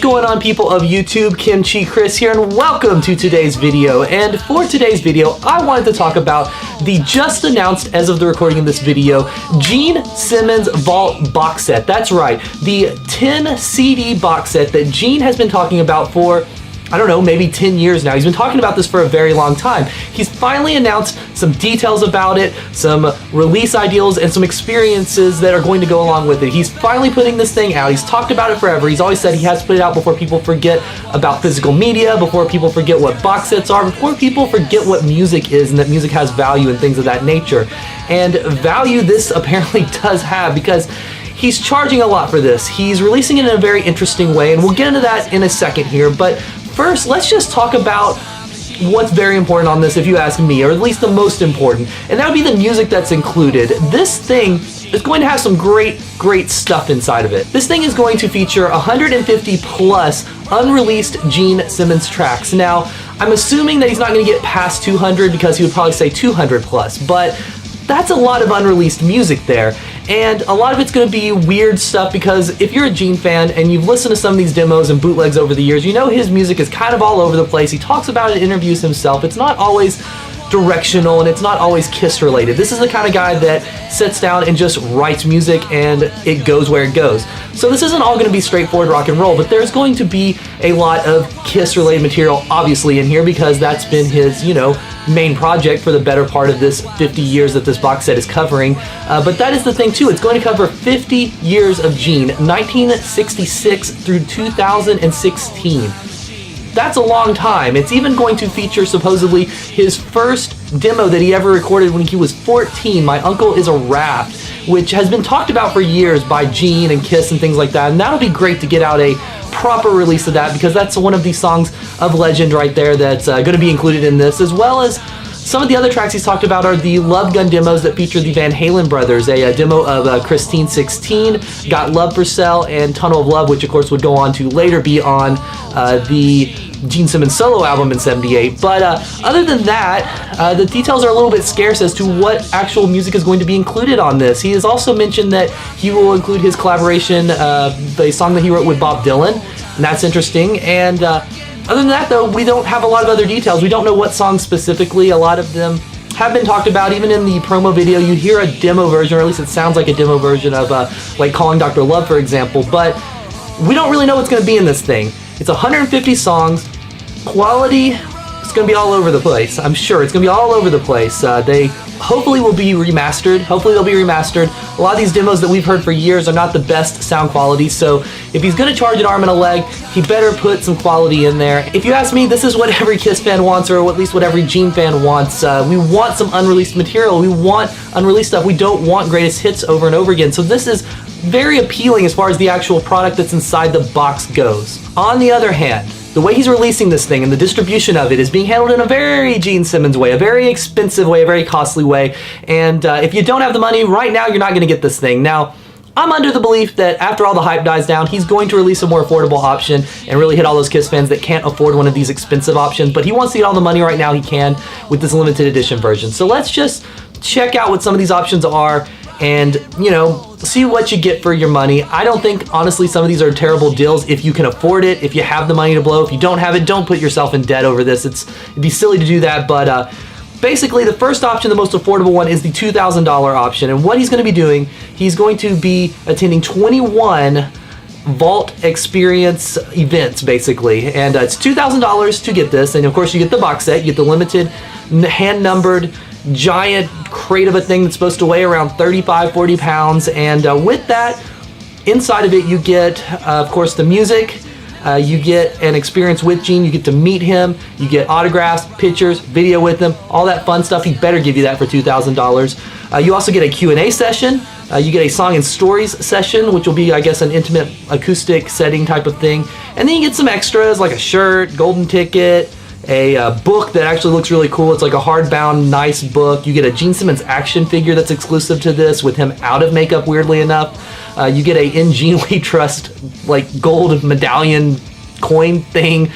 going on, people of YouTube? Kimchi Chris here, and welcome to today's video. And for today's video, I wanted to talk about the just announced, as of the recording of this video, Gene Simmons Vault box set. That's right, the 10 CD box set that Gene has been talking about for, I don't know, maybe 10 years now. He's been talking about this for a very long time. He's finally announced some details about it, some release ideals, and some experiences that are going to go along with it. He's finally putting this thing out. He's talked about it forever. He's always said he has to put it out before people forget about physical media, before people forget what box sets are, before people forget what music is and that music has value and things of that nature. And value this apparently does have, because he's charging a lot for this. He's releasing it in a very interesting way, and we'll get into that in a second here. But first, let's just talk about what's very important on this, if you ask me, or at least the most important, and that would be the music that's included. This thing is going to have some great stuff inside of it. This thing is going to feature 150 plus unreleased Gene Simmons tracks. Now, I'm assuming that he's not going to get past 200 because he would probably say 200 plus, but that's a lot of unreleased music there. And a lot of it's going to be weird stuff, because if you're a Gene fan and you've listened to some of these demos and bootlegs over the years, you know his music is kind of all over the place. He talks about it in interviews himself. It's not always directional, and it's not always Kiss related. This is the kind of guy that sits down and just writes music and it goes where it goes. So this isn't all going to be straightforward rock and roll, but there's going to be a lot of Kiss related material obviously in here, because that's been his, main project for the better part of this 50 years that this box set is covering. But that is the thing too, it's going to cover 50 years of Gene, 1966 through 2016. That's a long time. It's even going to feature supposedly his first demo that he ever recorded when he was 14, My Uncle Is a Raft, which has been talked about for years by Gene and Kiss and things like that, and that'll be great to get out a proper release of that, because that's one of these songs of legend right there that's going to be included in this, as well as some of the other tracks he's talked about are the Love Gun demos that feature the Van Halen brothers, a demo of Christine 16, Got Love for Sale, and Tunnel of Love, which of course would go on to later be on the Gene Simmons solo album in '78. But other than that, the details are a little bit scarce as to what actual music is going to be included on this. He has also mentioned that he will include his collaboration, the song that he wrote with Bob Dylan, and that's interesting. And other than that, though, we don't have a lot of other details. We don't know what songs specifically. A lot of them have been talked about. Even in the promo video, you hear a demo version, or at least it sounds like a demo version of like Calling Dr. Love, for example. But we don't really know what's going to be in this thing. It's 150 songs. Quality, it's going to be all over the place. I'm sure it's going to be all over the place. They hopefully will be remastered. Hopefully they'll be remastered. A lot of these demos that we've heard for years are not the best sound quality, so if he's going to charge an arm and a leg, he better put some quality in there. If you ask me, this is what every Kiss fan wants, or at least what every Gene fan wants. We want some unreleased material. We want unreleased stuff. We don't want greatest hits over and over again. So this is very appealing as far as the actual product that's inside the box goes. On the other hand, the way he's releasing this thing and the distribution of it is being handled in a very Gene Simmons way, a very expensive way, a very costly way. And if you don't have the money right now, you're not going to get this thing. Now, I'm under the belief that after all the hype dies down, he's going to release a more affordable option and really hit all those Kiss fans that can't afford one of these expensive options. But he wants to get all the money right now he can with this limited edition version. So let's just check out what some of these options are and, see what you get for your money. I don't think, honestly, some of these are terrible deals if you can afford it, if you have the money to blow. If you don't have it, don't put yourself in debt over this. It'd be silly to do that, but basically the first option, the most affordable one, is the $2,000 option. And what he's going to be doing, he's going to be attending 21 Vault Experience events, basically. And it's $2,000 to get this, and of course you get the box set, you get the limited, hand-numbered, giant crate of a thing that's supposed to weigh around 35-40 pounds, and with that, inside of it you get of course the music, you get an experience with Gene, you get to meet him, you get autographs, pictures, video with him, all that fun stuff. He better give you that for $2,000. You also get a Q&A session, you get a song and stories session, which will be, I guess, an intimate acoustic setting type of thing, and then you get some extras like a shirt, golden ticket, a book that actually looks really cool. It's like a hardbound, nice book. You get a Gene Simmons action figure that's exclusive to this with him out of makeup, weirdly enough. You get a In Gene We Trust like gold medallion coin thing.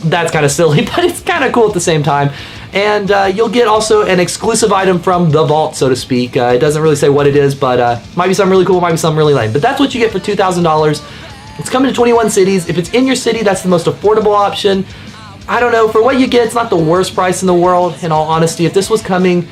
That's kind of silly, but it's kind of cool at the same time. And you'll get also an exclusive item from the vault, so to speak. It doesn't really say what it is, but might be something really cool, might be something really lame. But that's what you get for $2,000 It's coming to 21 cities. If it's in your city, that's the most affordable option. I don't know, for what you get, it's not the worst price in the world, in all honesty. If this was coming,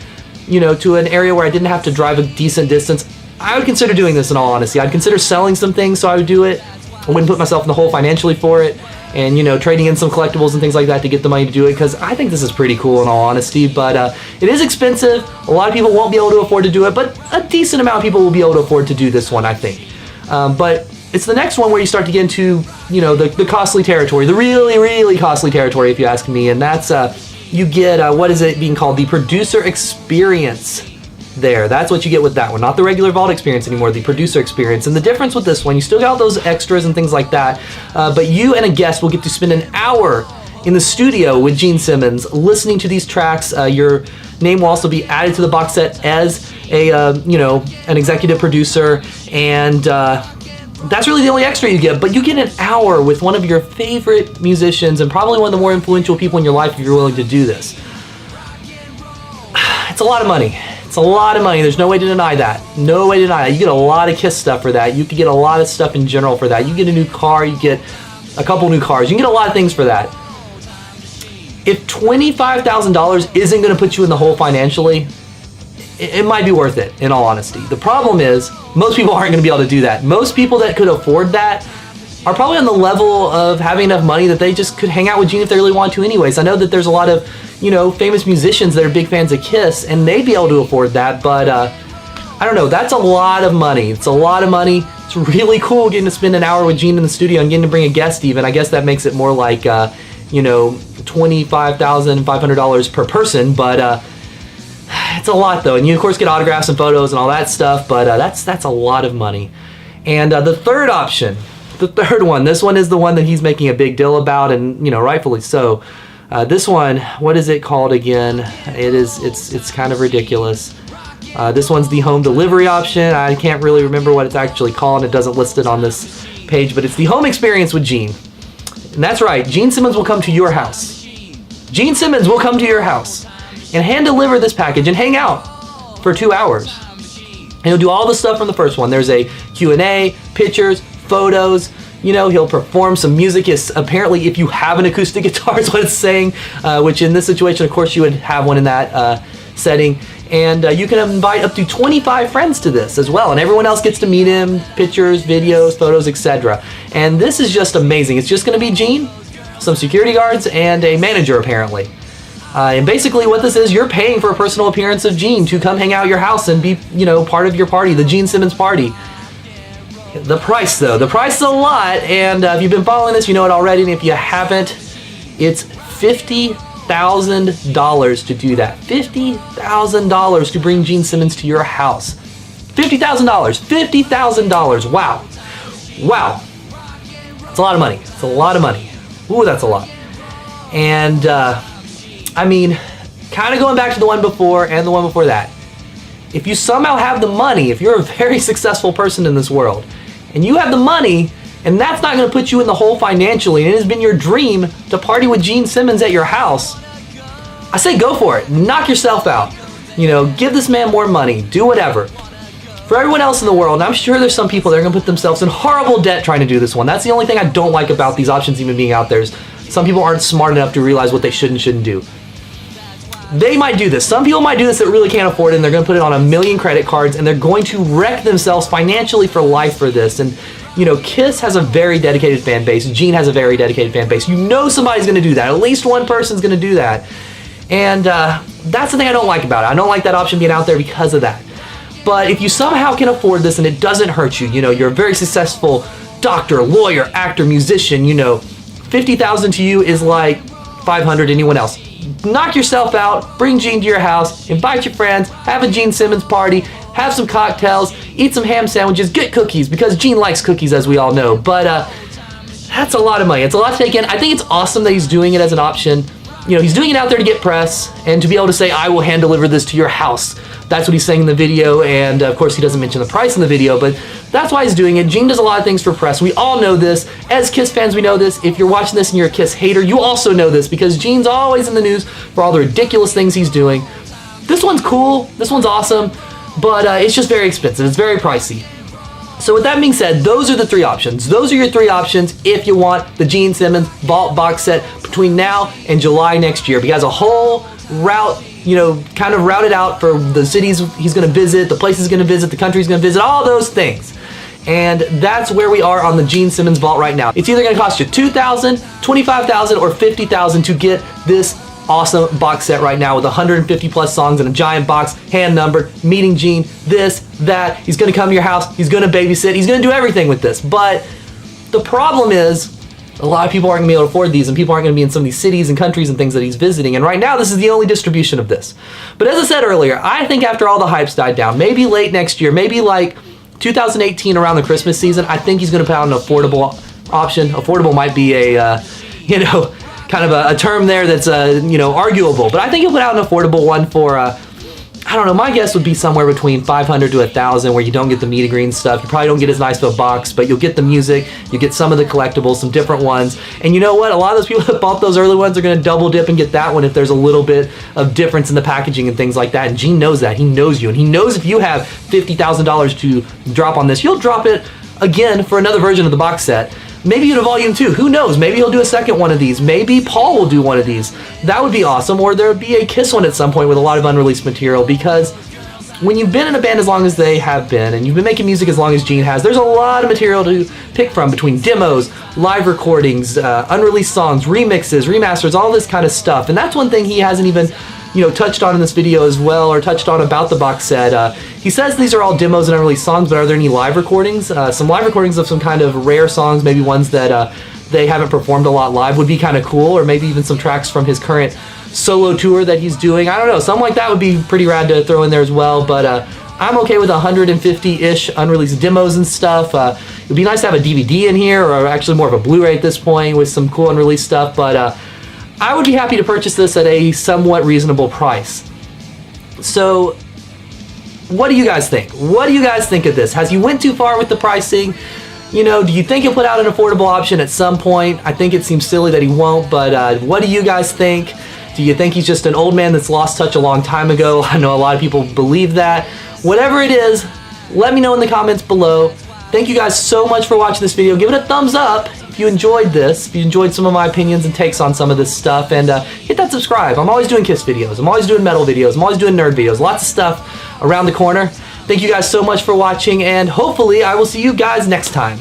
to an area where I didn't have to drive a decent distance, I would consider doing this, in all honesty. I'd consider selling some things, so I would do it. I wouldn't put myself in the hole financially for it, and trading in some collectibles and things like that to get the money to do it, because I think this is pretty cool, in all honesty. But it is expensive. A lot of people won't be able to afford to do it, but a decent amount of people will be able to afford to do this one, I think. But it's the next one where you start to get into, the costly territory, the really, really costly territory, if you ask me. And that's, you get, what is it being called? The producer experience there. That's what you get with that one. Not the regular vault experience anymore, the producer experience. And the difference with this one, you still got those extras and things like that, but you and a guest will get to spend an hour in the studio with Gene Simmons listening to these tracks. Your name will also be added to the box set as a, an executive producer, and that's really the only extra you get. But you get an hour with one of your favorite musicians and probably one of the more influential people in your life if you're willing to do this. It's a lot of money. It's a lot of money. There's no way to deny that. No way to deny that. You get a lot of Kiss stuff for that. You could get a lot of stuff in general for that. You get a new car. You get a couple new cars. You can get a lot of things for that. If $25,000 isn't going to put you in the hole financially, it might be worth it, in all honesty. The problem is, most people aren't going to be able to do that. Most people that could afford that are probably on the level of having enough money that they just could hang out with Gene if they really want to anyways. I know that there's a lot of, famous musicians that are big fans of Kiss, and they'd be able to afford that, but I don't know, that's a lot of money. It's a lot of money. It's really cool getting to spend an hour with Gene in the studio and getting to bring a guest even. I guess that makes it more like, $25,500 per person, but it's a lot though. And you of course get autographs and photos and all that stuff, but that's a lot of money. And the third option, the third one, this one is the one that he's making a big deal about, and rightfully so. This one, what is it called again? It's kind of ridiculous. This one's the home delivery option. I can't really remember what it's actually called. It doesn't list it on this page, but it's the home experience with Gene. And that's right, Gene Simmons will come to your house. Gene Simmons will come to your house and hand deliver this package and hang out for 2 hours. And he'll do all the stuff from the first one. There's a Q&A, pictures, photos. He'll perform some music. Apparently, if you have an acoustic guitar, is what it's saying, which in this situation, of course, you would have one in that setting. And you can invite up to 25 friends to this as well. And everyone else gets to meet him, pictures, videos, photos, etc. And this is just amazing. It's just going to be Gene, some security guards, and a manager, apparently. And basically what this is, you're paying for a personal appearance of Gene to come hang out at your house and be, part of your party, the Gene Simmons party. The price, though. The price is a lot, and if you've been following this, you know it already, and if you haven't, it's $50,000 to do that. $50,000 to bring Gene Simmons to your house. $50,000. $50,000. Wow. Wow. It's a lot of money. It's a lot of money. Ooh, that's a lot. And, kind of going back to the one before and the one before that. If you somehow have the money, if you're a very successful person in this world, and you have the money, and that's not going to put you in the hole financially, and it has been your dream to party with Gene Simmons at your house, I say go for it. Knock yourself out. Give this man more money. Do whatever. For everyone else in the world, and I'm sure there's some people that are going to put themselves in horrible debt trying to do this one. That's the only thing I don't like about these options even being out there, is some people aren't smart enough to realize what they should and shouldn't do. They might do this. Some people might do this that really can't afford it, and they're going to put it on 1 million credit cards, and they're going to wreck themselves financially for life for this. And, Kiss has a very dedicated fan base. Gene has a very dedicated fan base. Somebody's going to do that. At least one person's going to do that. And that's the thing I don't like about it. I don't like that option being out there because of that. But if you somehow can afford this and it doesn't hurt you, you're a very successful doctor, lawyer, actor, musician, $50,000 to you is like $500 to anyone else. Knock yourself out, bring Gene to your house, invite your friends, have a Gene Simmons party, have some cocktails, eat some ham sandwiches, get cookies, because Gene likes cookies, as we all know. But that's a lot of money. It's a lot to take in. I think it's awesome that he's doing it as an option. He's doing it out there to get press and to be able to say, I will hand deliver this to your house. That's what he's saying in the video, and of course he doesn't mention the price in the video, but that's why he's doing it. Gene does a lot of things for press. We all know this. As Kiss fans, we know this. If you're watching this and you're a Kiss hater, you also know this, because Gene's always in the news for all the ridiculous things he's doing. This one's cool. This one's awesome, but it's just very expensive. It's very pricey. So with that being said, those are the three options. Those are your three options if you want the Gene Simmons Vault box set between now and July next year. He has a whole route, you know, kind of routed out for the cities he's going to visit, the places he's going to visit, the country he's going to visit, all those things. And that's where we are on the Gene Simmons Vault right now. It's either going to cost you $2,000, $25,000, or $50,000 to get this awesome box set right now with 150 plus songs in a giant box, hand numbered, meeting Gene, this, that. He's going to come to your house, he's going to babysit, he's going to do everything with this. But the problem is, a lot of people aren't going to be able to afford these, and people aren't going to be in some of these cities and countries and things that he's visiting. And right now, this is the only distribution of this. But as I said earlier, I think after all the hype's died down, maybe late next year, maybe like 2018 around the Christmas season, I think he's going to put out an affordable option. Affordable might be a, you know, kind of a term there that's, you know, arguable. But I think he'll put out an affordable one for, I don't know, my guess would be somewhere between $500 to $1,000, where you don't get the meet and greet stuff. You probably don't get as nice of a box, but you'll get the music, you get some of the collectibles, some different ones. And you know what? A lot of those people that bought those early ones are going to double dip and get that one if there's a little bit of difference in the packaging and things like that. And Gene knows that. He knows you. And he knows if you have $50,000 to drop on this, you'll drop it again for another version of the box set. Maybe in a volume 2, who knows? Maybe he'll do a second one of these. Maybe Paul will do one of these. That would be awesome. Or there would be a Kiss one at some point with a lot of unreleased material, because when you've been in a band as long as they have been, and you've been making music as long as Gene has, there's a lot of material to pick from between demos, live recordings, unreleased songs, remixes, remasters, all this kind of stuff. And that's one thing he hasn't even, you know, touched on in this video as well, or touched on about the box set. He says these are all demos and unreleased songs, but are there any live recordings? Some live recordings of some kind of rare songs, maybe ones that they haven't performed a lot live, would be kind of cool, or maybe even some tracks from his current solo tour that he's doing. I don't know, something like that would be pretty rad to throw in there as well. But I'm okay with 150-ish unreleased demos and stuff. It'd be nice to have a DVD in here, or actually more of a Blu-ray at this point with some cool unreleased stuff, but I would be happy to purchase this at a somewhat reasonable price. So what do you guys think? What do you guys think of this? Has he went too far with the pricing? You know, do you think he'll put out an affordable option at some point? I think it seems silly that he won't, but what do you guys think? Do you think he's just an old man that's lost touch a long time ago? I know a lot of people believe that. Whatever it is, let me know in the comments below. Thank you guys so much for watching this video. Give it a thumbs up if you enjoyed this, if you enjoyed some of my opinions and takes on some of this stuff, and hit that subscribe. I'm always doing Kiss videos. I'm always doing metal videos. I'm always doing nerd videos. Lots of stuff around the corner. Thank you guys so much for watching, and hopefully I will see you guys next time.